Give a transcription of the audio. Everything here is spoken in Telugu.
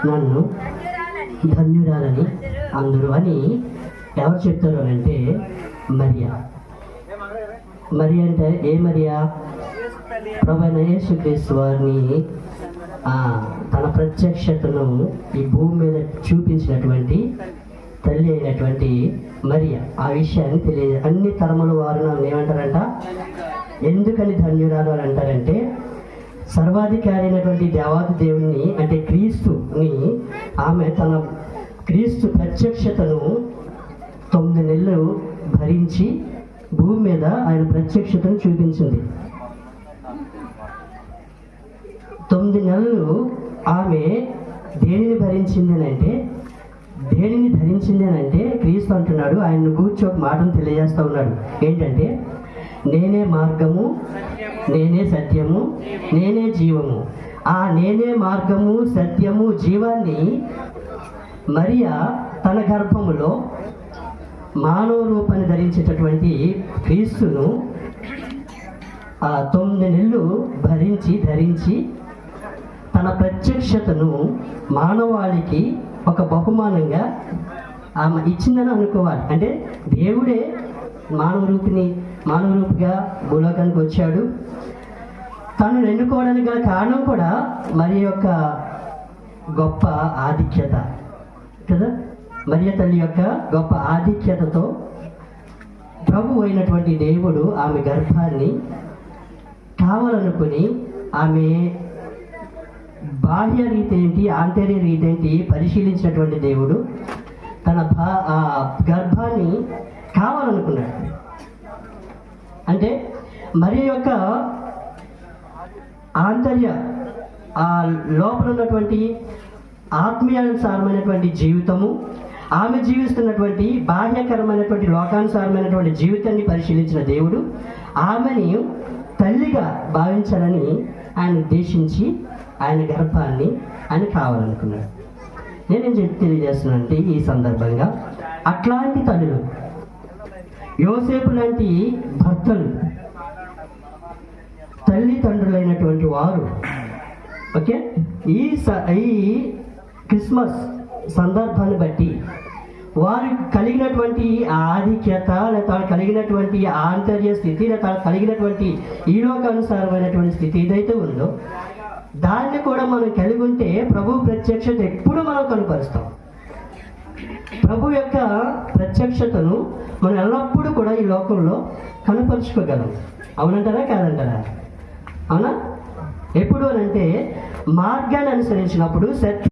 నన్ను ధన్యురాలని అందరూ అని ఎవరు చెప్తారు అంటే మరియా. మరియా అంటే ఏ మరియా? ప్రభువైన యేసుక్రీస్తు వారిని తన ప్రత్యక్షతను ఈ భూమి మీద చూపించినటువంటి తల్లి అయినటువంటి మరియా. ఆ విషయాన్ని తెలియదు. అన్ని తరముల వారు నన్ను ఏమంటారంట? ఎందుకని ధన్యురాలు అని అంటారంటే, సర్వాధికారి అయినటువంటి దేవాది దేవుని అంటే క్రీస్తుని ఆమె తన క్రీస్తు ప్రత్యక్షతను 9 నెలలు భరించి భూమి మీద ఆయన ప్రత్యక్షతను చూపించింది. 9 నెలలు ఆమె దేనిని ధరించింది అంటే క్రీస్తు అంటున్నాడు, ఆయన్ని కూర్చో ఒక మాటను తెలియజేస్తూ ఉన్నాడు. ఏంటంటే, నేనే మార్గము, నేనే సత్యము, నేనే జీవము. ఆ నేనే మార్గము, సత్యము, జీవాన్ని మరియా తన గర్భములో మానవ రూపాన్ని ధరించేటటువంటి క్రీస్తును 9 నెలలు ధరించి తన ప్రత్యక్షతను మానవాళికి ఒక బహుమానంగా ఆమె ఇచ్చిందని అనుకోవాలి. అంటే దేవుడే మానవ రూపిగా భూలోకానికి వచ్చాడు. తను ఎన్నుకోవడానికి గల కారణం కూడా మరి యొక్క గొప్ప ఆధిక్యత కదా. మరియ తల్లి యొక్క గొప్ప ఆధిక్యతతో ప్రభు అయినటువంటి దేవుడు ఆమె గర్భాన్ని కావాలనుకుని ఆమె బాహ్య రీతి ఏంటి, ఆంతర్య రీతి ఏంటి పరిశీలించినటువంటి దేవుడు తన గర్భాన్ని కావాలనుకున్నాడు. అంటే మరి యొక్క ఆంతర్య లోపల ఉన్నటువంటి ఆత్మీయానుసారమైనటువంటి జీవితము, ఆమె జీవిస్తున్నటువంటి బాహ్యకరమైనటువంటి లోకానుసారమైనటువంటి జీవితాన్ని పరిశీలించిన దేవుడు ఆమెని తల్లిగా భావించాలని ఆయన ఉద్దేశించి ఆయన గర్భాన్ని ఆయన కావాలనుకున్నాడు. నేనేం తెలియజేస్తున్నానంటే ఈ సందర్భంగా అట్లాంటి తల్లులు, యోసేపు లాంటి భర్తలు, తల్లిదండ్రులైనటువంటి వారు ఓకే ఈ క్రిస్మస్ సందర్భాన్ని బట్టి వారు కలిగినటువంటి ఆధిక్యత, లేదా కలిగినటువంటి ఆంతర్య స్థితి, లేదా కలిగినటువంటి ఈ లోకానుసారమైనటువంటి స్థితి ఏదైతే ఉందో దాన్ని కూడా మనం కలిగి ఉంటే ప్రభు ప్రత్యక్షత ఎప్పుడు మనం కనుపరుస్తాం. ప్రభు యొక్క ప్రత్యక్షతను మనం ఎల్లప్పుడూ కూడా ఈ లోకంలో కనుపరుచుకోగలం. అవునంటారా కాదంటారా? అవునా? ఎప్పుడు అని అంటే మార్గాన్ని అనుసరించినప్పుడు, సత్య